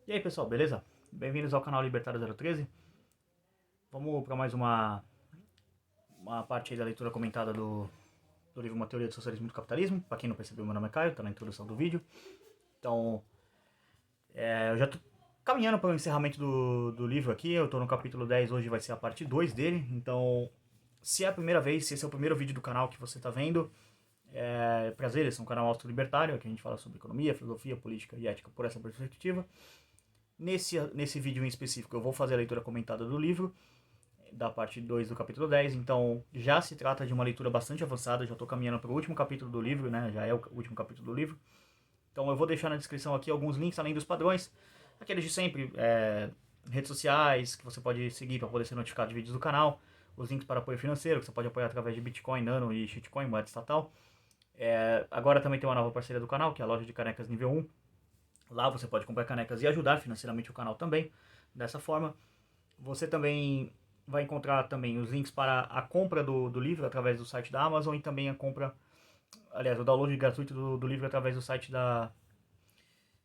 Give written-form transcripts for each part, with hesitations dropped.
E aí pessoal, beleza? Bem-vindos ao canal Libertário 013. Vamos para mais uma parte aí da leitura comentada do livro Uma Teoria do Socialismo e do Capitalismo. Para quem não percebeu, meu nome é Caio, tá na introdução do vídeo. Então, eu já tô caminhando para o encerramento do livro aqui. Eu tô no capítulo 10, hoje vai ser a parte 2 dele. Então, se é a primeira vez, se esse é o primeiro vídeo do canal que você tá vendo, prazer, esse é um canal auto-libertário, que a gente fala sobre economia, filosofia, política e ética por essa perspectiva. Nesse vídeo em específico eu vou fazer a leitura comentada do livro, da parte 2 do capítulo 10, então já se trata de uma leitura bastante avançada, já estou caminhando para o último capítulo do livro, né? Já é o último capítulo do livro. Então eu vou deixar na descrição aqui alguns links além dos padrões, aqueles de sempre, redes sociais que você pode seguir para poder ser notificado de vídeos do canal, os links para apoio financeiro, que você pode apoiar através de Bitcoin, Nano e Shitcoin, moeda estatal. Agora também tem uma nova parceria do canal, que é a loja de canecas nível 1. Lá você pode comprar canecas e ajudar financeiramente o canal também, dessa forma. Você também vai encontrar também os links para a compra do livro através do site da Amazon e também a compra, aliás, o download gratuito do livro através do site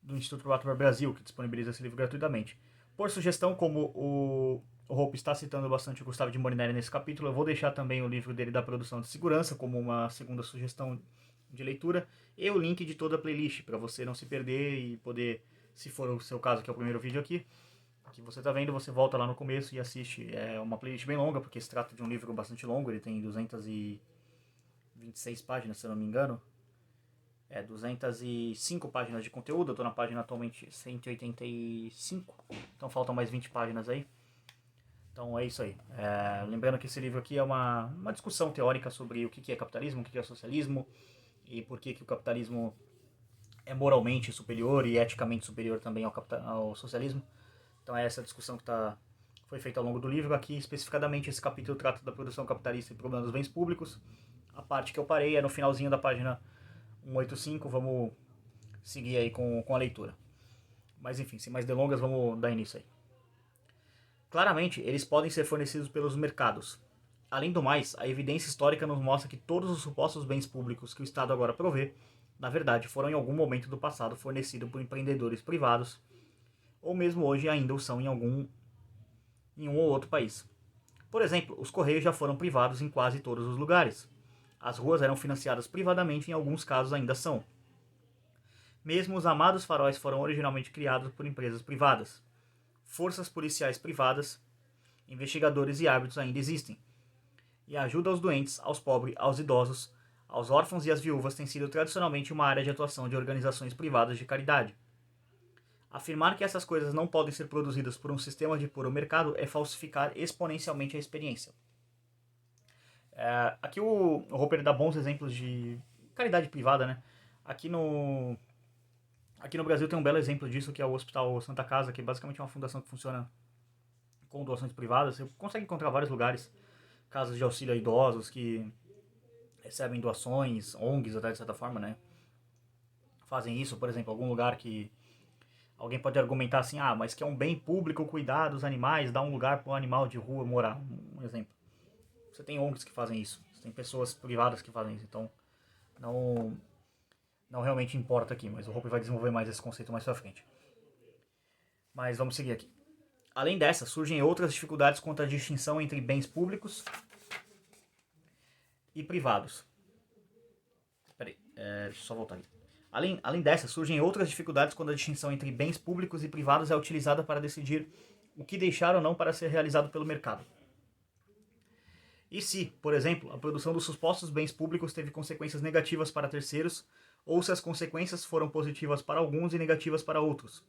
do Instituto Rothbard Brasil, que disponibiliza esse livro gratuitamente. Por sugestão, como o Hope está citando bastante o Gustavo de Molinari nesse capítulo, eu vou deixar também o livro dele da produção de segurança como uma segunda sugestão de leitura e o link de toda a playlist para você não se perder e poder, se for o seu caso, que é o primeiro vídeo aqui, que você está vendo, você volta lá no começo e assiste. É uma playlist bem longa, porque se trata de um livro bastante longo, ele tem 226 páginas, se eu não me engano. 205 páginas de conteúdo, eu estou na página atualmente 185, então faltam mais 20 páginas aí. Então é isso aí. Lembrando que esse livro aqui é uma discussão teórica sobre o que é capitalismo, o que é socialismo e por que o capitalismo é moralmente superior e eticamente superior também ao socialismo. Então é essa discussão que foi feita ao longo do livro. Aqui, especificadamente, esse capítulo trata da produção capitalista e problema dos bens públicos. A parte que eu parei é no finalzinho da página 185. Vamos seguir aí com a leitura. Mas enfim, sem mais delongas, vamos dar início aí. Claramente, eles podem ser fornecidos pelos mercados. Além do mais, a evidência histórica nos mostra que todos os supostos bens públicos que o Estado agora provê, na verdade, foram em algum momento do passado fornecidos por empreendedores privados, ou mesmo hoje ainda o são em um ou outro país. Por exemplo, os correios já foram privados em quase todos os lugares. As ruas eram financiadas privadamente e em alguns casos ainda são. Mesmo os amados faróis foram originalmente criados por empresas privadas. Forças policiais privadas, investigadores e árbitros ainda existem. E a ajuda aos doentes, aos pobres, aos idosos, aos órfãos e às viúvas tem sido tradicionalmente uma área de atuação de organizações privadas de caridade. Afirmar que essas coisas não podem ser produzidas por um sistema de puro mercado é falsificar exponencialmente a experiência. Aqui o Roper dá bons exemplos de caridade privada, né? Aqui no, aqui no Brasil tem um belo exemplo disso, que é o Hospital Santa Casa, que é basicamente uma fundação que funciona com doações privadas. Você consegue encontrar vários lugares, casas de auxílio a idosos que recebem doações, ONGs até de certa forma, né? Fazem isso, por exemplo, algum lugar que alguém pode argumentar assim, mas que é um bem público cuidar dos animais, dar um lugar para um animal de rua morar, um exemplo. Você tem ONGs que fazem isso, você tem pessoas privadas que fazem isso, então não, não realmente importa aqui, mas o Hope vai desenvolver mais esse conceito mais pra frente. Mas vamos seguir aqui. Além dessa, surgem outras dificuldades quanto à distinção entre bens públicos e privados. Peraí, deixa eu só voltar aqui. Além dessa, surgem outras dificuldades quando a distinção entre bens públicos e privados é utilizada para decidir o que deixar ou não para ser realizado pelo mercado. E se, por exemplo, a produção dos supostos bens públicos teve consequências negativas para terceiros, ou se as consequências foram positivas para alguns e negativas para outros?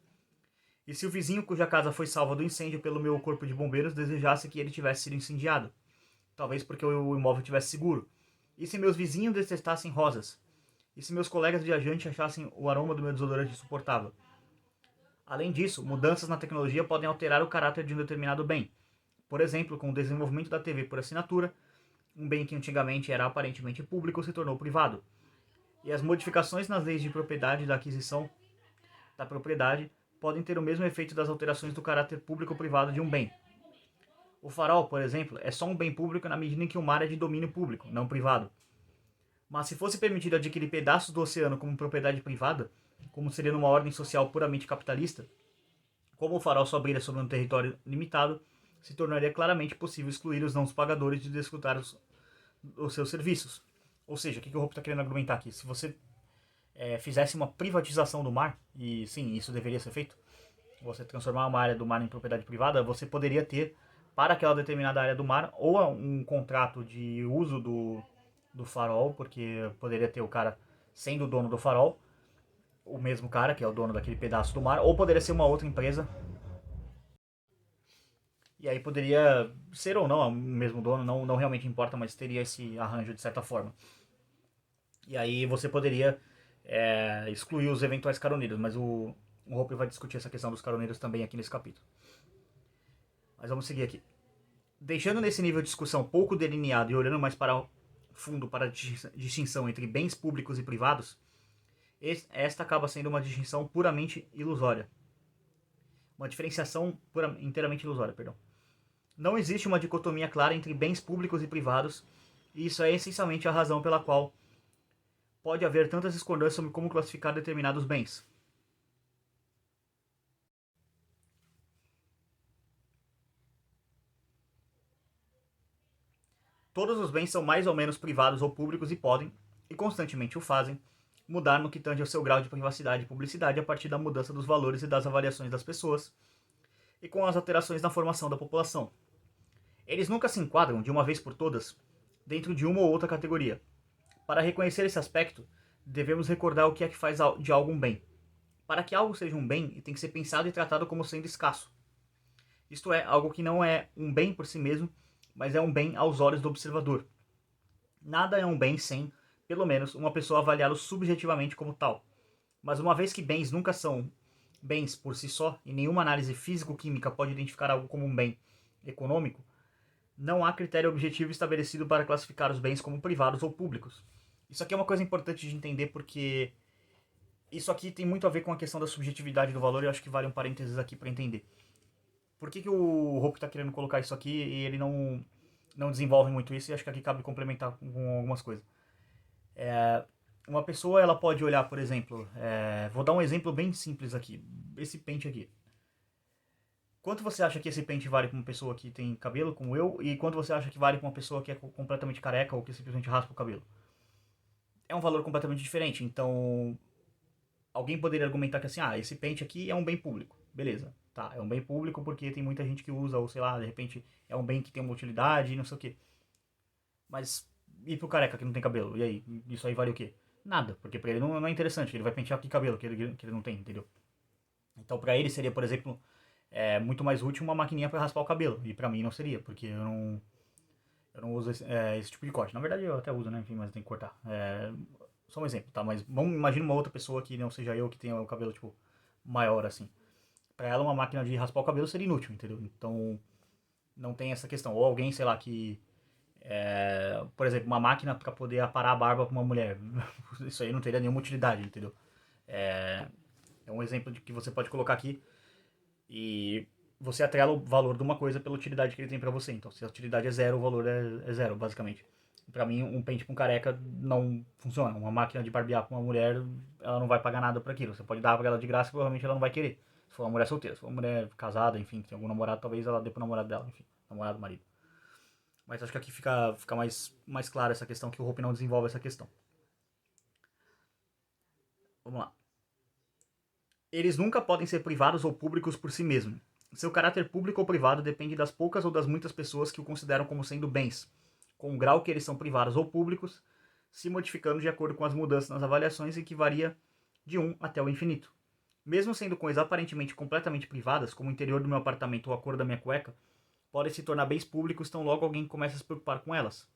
E se o vizinho cuja casa foi salva do incêndio pelo meu corpo de bombeiros desejasse que ele tivesse sido incendiado? Talvez porque o imóvel tivesse seguro. E se meus vizinhos detestassem rosas? E se meus colegas viajantes achassem o aroma do meu desodorante insuportável? Além disso, mudanças na tecnologia podem alterar o caráter de um determinado bem. Por exemplo, com o desenvolvimento da TV por assinatura, um bem que antigamente era aparentemente público se tornou privado. E as modificações nas leis de propriedade e da aquisição da propriedade podem ter o mesmo efeito das alterações do caráter público ou privado de um bem. O farol, por exemplo, é só um bem público na medida em que o mar é de domínio público, não privado. Mas se fosse permitido adquirir pedaços do oceano como propriedade privada, como seria numa ordem social puramente capitalista, Como o farol só brilha sobre um território limitado, se tornaria claramente possível excluir os não pagadores de desfrutar os seus serviços. Ou seja, o que o Hope está querendo argumentar aqui? Se você fizesse uma privatização do mar, e sim, isso deveria ser feito, você transformar uma área do mar em propriedade privada, você poderia ter para aquela determinada área do mar ou um contrato de uso do farol, porque poderia ter o cara sendo o dono do farol, o mesmo cara que é o dono daquele pedaço do mar, ou poderia ser uma outra empresa. E aí poderia ser ou não o mesmo dono, não realmente importa, mas teria esse arranjo de certa forma. E aí você poderia excluir os eventuais caroneiros, mas o Hope vai discutir essa questão dos caroneiros também aqui nesse capítulo. Mas vamos seguir aqui. Deixando nesse nível de discussão pouco delineado e olhando mais para o fundo para a distinção entre bens públicos e privados, esta acaba sendo uma distinção puramente ilusória. Uma diferenciação inteiramente ilusória, perdão. Não existe uma dicotomia clara entre bens públicos e privados, e isso é essencialmente a razão pela qual pode haver tantas discordâncias sobre como classificar determinados bens. Todos os bens são mais ou menos privados ou públicos e podem, e constantemente o fazem, mudar no que tange ao seu grau de privacidade e publicidade a partir da mudança dos valores e das avaliações das pessoas, e com as alterações na formação da população. Eles nunca se enquadram, de uma vez por todas, dentro de uma ou outra categoria. Para reconhecer esse aspecto, devemos recordar o que é que faz de algo um bem. Para que algo seja um bem, tem que ser pensado e tratado como sendo escasso. Isto é, algo que não é um bem por si mesmo, mas é um bem aos olhos do observador. Nada é um bem sem, pelo menos, uma pessoa avaliá-lo subjetivamente como tal. Mas uma vez que bens nunca são bens por si só, e nenhuma análise físico-química pode identificar algo como um bem econômico, não há critério objetivo estabelecido para classificar os bens como privados ou públicos. Isso aqui é uma coisa importante de entender porque isso aqui tem muito a ver com a questão da subjetividade do valor e eu acho que vale um parênteses aqui para entender. Por que o Hope está querendo colocar isso aqui e ele não desenvolve muito isso e acho que aqui cabe complementar com algumas coisas. Uma pessoa ela pode olhar, por exemplo, vou dar um exemplo bem simples aqui, esse pente aqui. Quanto você acha que esse pente vale para uma pessoa que tem cabelo, como eu, e quanto você acha que vale para uma pessoa que é completamente careca ou que simplesmente raspa o cabelo? É um valor completamente diferente. Então, alguém poderia argumentar que assim, esse pente aqui é um bem público. Beleza, tá, é um bem público porque tem muita gente que usa, ou sei lá, de repente é um bem que tem uma utilidade e não sei o quê. Mas, e pro careca que não tem cabelo? E aí, isso aí vale o quê? Nada, porque pra ele não é interessante, ele vai pentear que cabelo que ele não tem, entendeu? Então pra ele seria, por exemplo, muito mais útil uma maquininha para raspar o cabelo. E pra mim não seria, porque eu não uso esse tipo de corte. Na verdade eu até uso, né? Enfim, mas eu tenho que cortar. Só um exemplo, tá? Mas vamos imaginar uma outra pessoa que não seja eu, que tenha o cabelo, tipo, maior assim. Pra ela uma máquina de raspar o cabelo seria inútil, entendeu? Então não tem essa questão. Ou alguém, sei lá, que por exemplo, uma máquina para poder aparar a barba para uma mulher. Isso aí não teria nenhuma utilidade, entendeu? É, é um exemplo de que você pode colocar aqui e você atrela o valor de uma coisa pela utilidade que ele tem para você. Então, se a utilidade é zero, o valor é zero, basicamente. Para mim, um pente com careca não funciona. Uma máquina de barbear para uma mulher, ela não vai pagar nada por aquilo. Você pode dar para ela de graça, provavelmente ela não vai querer. Se for uma mulher solteira, se for uma mulher casada, enfim, que tem algum namorado, talvez ela dê pro namorado dela, enfim, namorado, marido. Mas acho que aqui fica mais clara essa questão, que o Hope não desenvolve essa questão. Vamos lá. Eles nunca podem ser privados ou públicos por si mesmos. Seu caráter público ou privado depende das poucas ou das muitas pessoas que o consideram como sendo bens, com o grau que eles são privados ou públicos, se modificando de acordo com as mudanças nas avaliações e que varia de 1 até o infinito. Mesmo sendo coisas aparentemente completamente privadas, como o interior do meu apartamento ou a cor da minha cueca, podem se tornar bens públicos tão logo alguém começa a se preocupar com elas.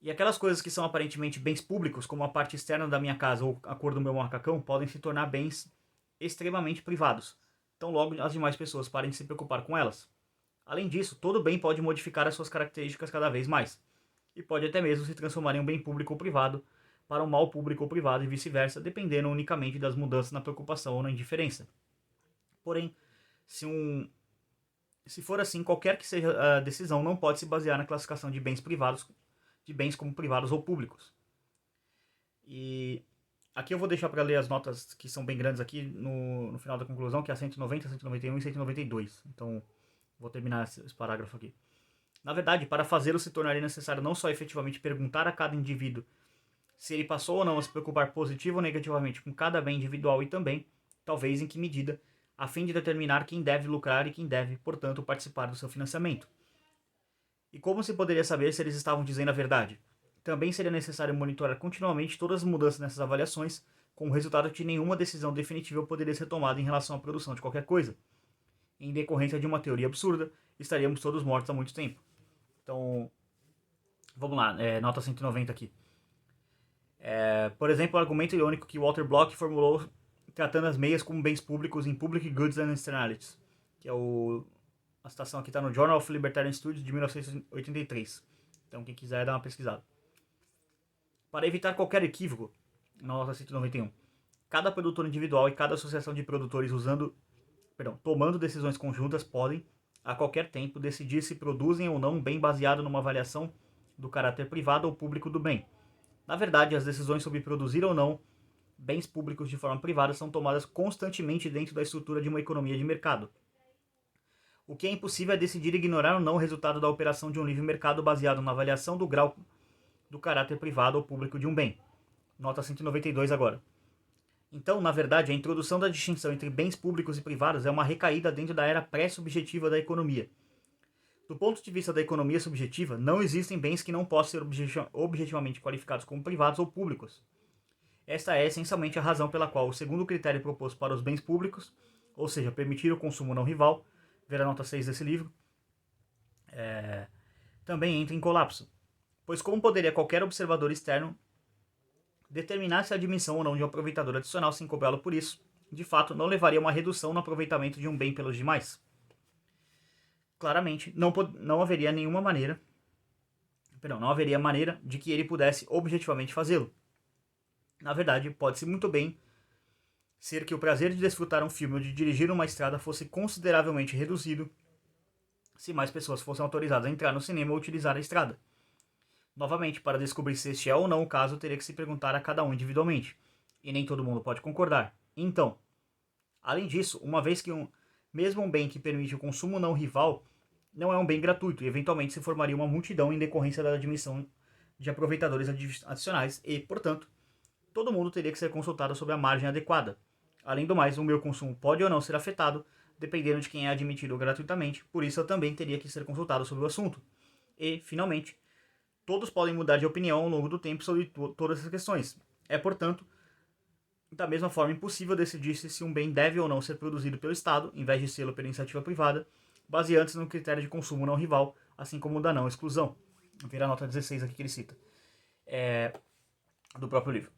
E aquelas coisas que são aparentemente bens públicos, como a parte externa da minha casa ou a cor do meu macacão, podem se tornar bens extremamente privados, tão logo as demais pessoas parem de se preocupar com elas. Além disso, todo bem pode modificar as suas características cada vez mais, e pode até mesmo se transformar em um bem público ou privado para um mal público ou privado e vice-versa, dependendo unicamente das mudanças na preocupação ou na indiferença. Porém, se for assim, qualquer que seja a decisão não pode se basear na classificação de bens privados, de bens como privados ou públicos. E Aqui eu vou deixar para ler as notas que são bem grandes aqui no final da conclusão, que é a 190, 191 e 192. Então, vou terminar esse parágrafo aqui. Na verdade, para fazê-lo se tornaria necessário não só efetivamente perguntar a cada indivíduo se ele passou ou não a se preocupar positivo ou negativamente com cada bem individual e também, talvez em que medida, a fim de determinar quem deve lucrar e quem deve, portanto, participar do seu financiamento. E como se poderia saber se eles estavam dizendo a verdade? Também seria necessário monitorar continuamente todas as mudanças nessas avaliações, com o resultado de que nenhuma decisão definitiva poderia ser tomada em relação à produção de qualquer coisa. Em decorrência de uma teoria absurda, estaríamos todos mortos há muito tempo. Então, vamos lá, nota 190 aqui. Por exemplo, o argumento irônico que Walter Block formulou tratando as meias como bens públicos em Public Goods and Externalities, que é a citação aqui está no Journal of Libertarian Studies de 1983. Então, quem quiser dar uma pesquisada. Para evitar qualquer equívoco, na nota 191, cada produtor individual e cada associação de produtores tomando decisões conjuntas podem, a qualquer tempo, decidir se produzem ou não um bem baseado numa avaliação do caráter privado ou público do bem. Na verdade, as decisões sobre produzir ou não bens públicos de forma privada são tomadas constantemente dentro da estrutura de uma economia de mercado. O que é impossível é decidir ignorar ou não o resultado da operação de um livre mercado baseado na avaliação do grau do caráter privado ou público de um bem. Nota 192 agora. Então, na verdade, a introdução da distinção entre bens públicos e privados é uma recaída dentro da era pré-subjetiva da economia. Do ponto de vista da economia subjetiva, não existem bens que não possam ser objetivamente qualificados como privados ou públicos. Esta é essencialmente a razão pela qual o segundo critério proposto para os bens públicos, ou seja, permitir o consumo não rival, ver a nota 6 desse livro, também entra em colapso. Pois como poderia qualquer observador externo determinar se a admissão ou não de um aproveitador adicional sem cobrá-lo por isso, de fato, não levaria a uma redução no aproveitamento de um bem pelos demais? Claramente, não haveria maneira de que ele pudesse objetivamente fazê-lo. Na verdade, pode-se muito bem ser que o prazer de desfrutar um filme ou de dirigir uma estrada fosse consideravelmente reduzido se mais pessoas fossem autorizadas a entrar no cinema ou utilizar a estrada. Novamente, para descobrir se este é ou não o caso, teria que se perguntar a cada um individualmente. E nem todo mundo pode concordar. Então, além disso, uma vez que mesmo um bem que permite o consumo não rival não é um bem gratuito e eventualmente se formaria uma multidão em decorrência da admissão de aproveitadores adicionais e, portanto, todo mundo teria que ser consultado sobre a margem adequada. Além do mais, o meu consumo pode ou não ser afetado, dependendo de quem é admitido gratuitamente, por isso eu também teria que ser consultado sobre o assunto. E, finalmente, todos podem mudar de opinião ao longo do tempo sobre todas essas questões. É, portanto, da mesma forma impossível decidir se um bem deve ou não ser produzido pelo Estado, em vez de sê-lo pela iniciativa privada, baseando-se no critério de consumo não rival, assim como o da não exclusão. Vou ver a nota 16 aqui que ele cita, do próprio livro.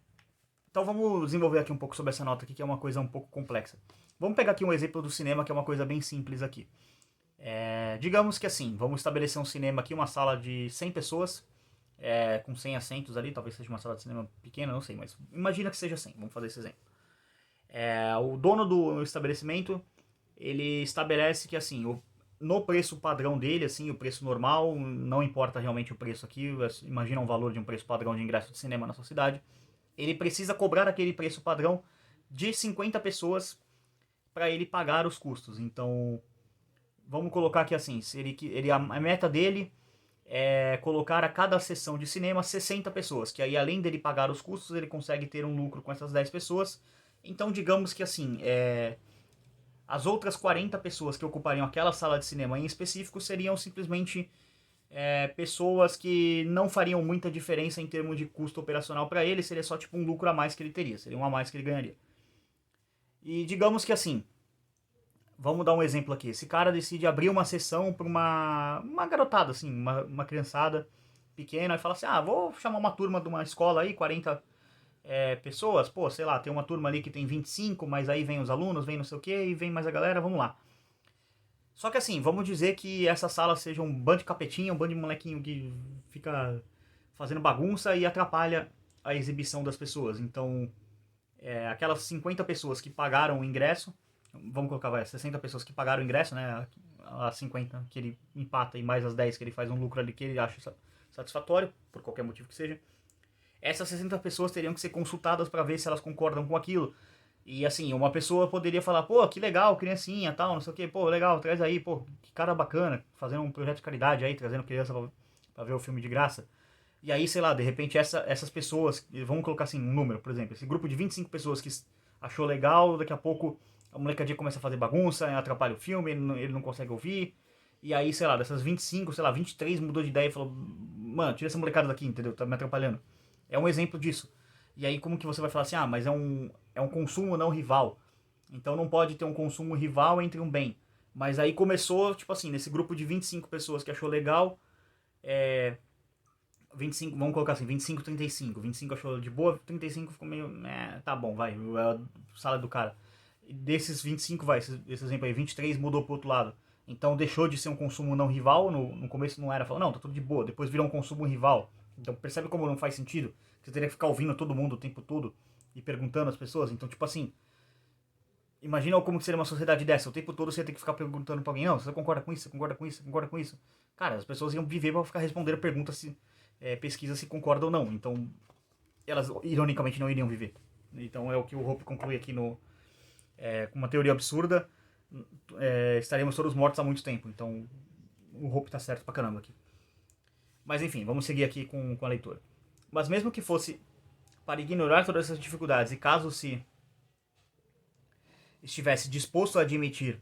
Então vamos desenvolver aqui um pouco sobre essa nota aqui, que é uma coisa um pouco complexa. Vamos pegar aqui um exemplo do cinema, que é uma coisa bem simples aqui. Digamos que assim, vamos estabelecer um cinema aqui, uma sala de 100 pessoas, com 100 assentos ali, talvez seja uma sala de cinema pequena, não sei, mas imagina que seja 100, vamos fazer esse exemplo. O dono do estabelecimento, ele estabelece que assim, no preço padrão dele, assim, o preço normal, não importa realmente o preço aqui, imagina um valor de um preço padrão de ingresso de cinema na sua cidade, ele precisa cobrar aquele preço padrão de 50 pessoas para ele pagar os custos. Então, vamos colocar aqui assim, a meta dele é colocar a cada sessão de cinema 60 pessoas, que aí além dele pagar os custos, ele consegue ter um lucro com essas 10 pessoas. Então, digamos que assim, as outras 40 pessoas que ocupariam aquela sala de cinema em específico seriam simplesmente pessoas que não fariam muita diferença em termos de custo operacional para ele, seria só tipo um lucro a mais que ele teria, seria um a mais que ele ganharia. E digamos que assim, vamos dar um exemplo aqui, esse cara decide abrir uma sessão para uma garotada, assim, uma criançada pequena, e fala assim, vou chamar uma turma de uma escola aí, 40 pessoas, pô, sei lá, tem uma turma ali que tem 25, mas aí vem os alunos, vem não sei o que, e vem mais a galera, vamos lá. Só que assim, vamos dizer que essa sala seja um bando de capetinha, um bando de molequinho que fica fazendo bagunça e atrapalha a exibição das pessoas. Então, aquelas 50 pessoas que pagaram o ingresso, vamos colocar, 60 pessoas que pagaram o ingresso, né, as 50 que ele empata e mais as 10 que ele faz um lucro ali que ele acha satisfatório, por qualquer motivo que seja, essas 60 pessoas teriam que ser consultadas para ver se elas concordam com aquilo. E assim, uma pessoa poderia falar, pô, que legal, criancinha, tal, não sei o que, pô, legal, traz aí, pô, que cara bacana, fazendo um projeto de caridade aí, trazendo criança pra ver o filme de graça. E aí, sei lá, de repente essas pessoas, vamos colocar assim, um número, por exemplo, esse grupo de 25 pessoas que achou legal, daqui a pouco a molecadinha começa a fazer bagunça, atrapalha o filme, ele não consegue ouvir. E aí, sei lá, dessas 25, sei lá, 23 mudou de ideia e falou, mano, tira essa molecada daqui, entendeu? Tá me atrapalhando. É um exemplo disso. E aí como que você vai falar assim, ah, mas é um consumo não rival. Então não pode ter um consumo rival entre um bem. Mas aí começou, tipo assim, nesse grupo de 25 pessoas que achou legal, 25, vamos colocar assim, 25, 35. 25 achou de boa, 35 ficou meio, tá bom, vai, é a sala do cara. E desses 25, vai, esse exemplo aí, 23 mudou pro outro lado. Então deixou de ser um consumo não rival, no começo não era, falou, não, tá tudo de boa, depois virou um consumo rival. Então percebe como não faz sentido? Você teria que ficar ouvindo todo mundo o tempo todo e perguntando às pessoas. Então, tipo assim, imagina como seria uma sociedade dessa. O tempo todo você ia ter que ficar perguntando pra alguém, não, você concorda com isso, você concorda com isso, você concorda com isso? Cara, as pessoas iam viver pra ficar respondendo perguntas, pesquisa se concordam ou não. Então, elas ironicamente não iriam viver. Então é o que o Hope conclui aqui com uma teoria absurda. Estaremos todos mortos há muito tempo. Então, o Hope tá certo pra caramba aqui. Mas enfim, vamos seguir aqui com a leitura. Mas mesmo que fosse para ignorar todas essas dificuldades, e caso se estivesse disposto a admitir,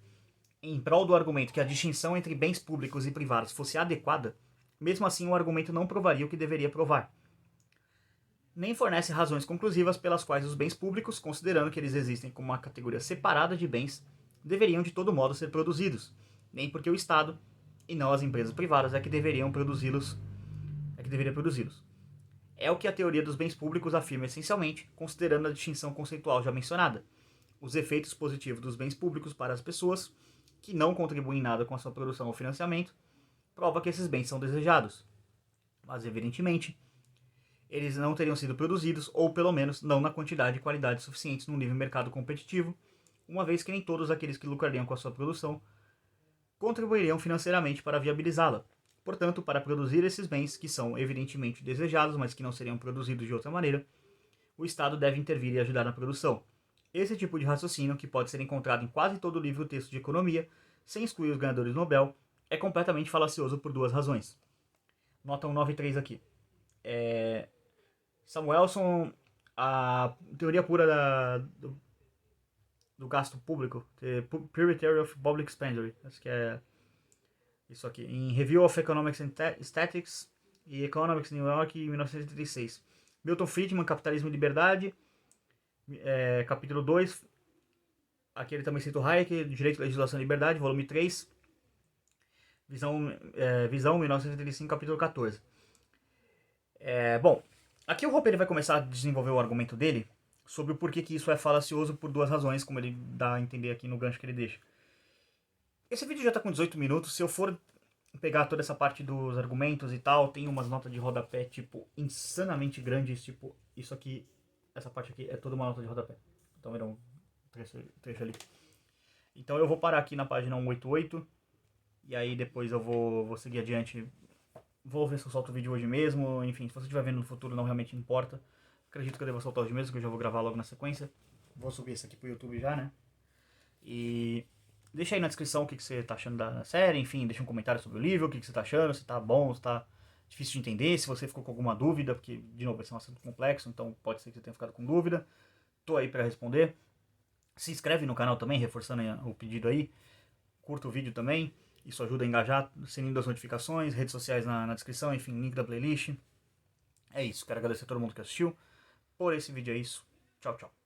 em prol do argumento, que a distinção entre bens públicos e privados fosse adequada, mesmo assim o argumento não provaria o que deveria provar. Nem fornece razões conclusivas pelas quais os bens públicos, considerando que eles existem como uma categoria separada de bens, deveriam de todo modo ser produzidos, nem porque o Estado, e não as empresas privadas, é que deveria produzi-los. É o que a teoria dos bens públicos afirma essencialmente, considerando a distinção conceitual já mencionada. Os efeitos positivos dos bens públicos para as pessoas, que não contribuem em nada com a sua produção ou financiamento, prova que esses bens são desejados. Mas, evidentemente, eles não teriam sido produzidos, ou pelo menos não na quantidade e qualidade suficientes num livre mercado competitivo, uma vez que nem todos aqueles que lucrariam com a sua produção contribuiriam financeiramente para viabilizá-la. Portanto, para produzir esses bens, que são evidentemente desejados, mas que não seriam produzidos de outra maneira, o Estado deve intervir e ajudar na produção. Esse tipo de raciocínio, que pode ser encontrado em quase todo o livro-texto de economia, sem excluir os ganhadores Nobel, é completamente falacioso por duas razões. Nota 193 aqui. Samuelson, a teoria pura do gasto público, Pure Theory of Public Expenditure, acho que é isso aqui, em Review of Economics and Statistics e Economics New York, em 1936. Milton Friedman, Capitalismo e Liberdade, capítulo 2, aqui ele também cita o Hayek, Direito, Legislação e Liberdade, volume 3, Visão 1935, capítulo 14. Bom, aqui o Hope ele vai começar a desenvolver o argumento dele sobre o porquê que isso é falacioso por duas razões, como ele dá a entender aqui no gancho que ele deixa. Esse vídeo já tá com 18 minutos, se eu for pegar toda essa parte dos argumentos e tal, tem umas notas de rodapé, tipo, insanamente grandes, tipo, isso aqui, essa parte aqui é toda uma nota de rodapé. Então era um trecho ali. Então eu vou parar aqui na página 188, e aí depois eu vou seguir adiante. Vou ver se eu solto o vídeo hoje mesmo, enfim, se você estiver vendo no futuro não realmente importa. Acredito que eu devo soltar hoje mesmo, que eu já vou gravar logo na sequência. Vou subir isso aqui pro YouTube já, né? E deixa aí na descrição o que você tá achando da série, enfim, deixa um comentário sobre o livro, o que você tá achando, se tá bom, se tá difícil de entender, se você ficou com alguma dúvida, porque, de novo, vai ser um assunto complexo, então pode ser que você tenha ficado com dúvida. Tô aí pra responder. Se inscreve no canal também, reforçando o pedido aí. Curta o vídeo também, isso ajuda a engajar, sininho das notificações, redes sociais na descrição, enfim, link da playlist. É isso, quero agradecer a todo mundo que assistiu. Por esse vídeo é isso. Tchau, tchau.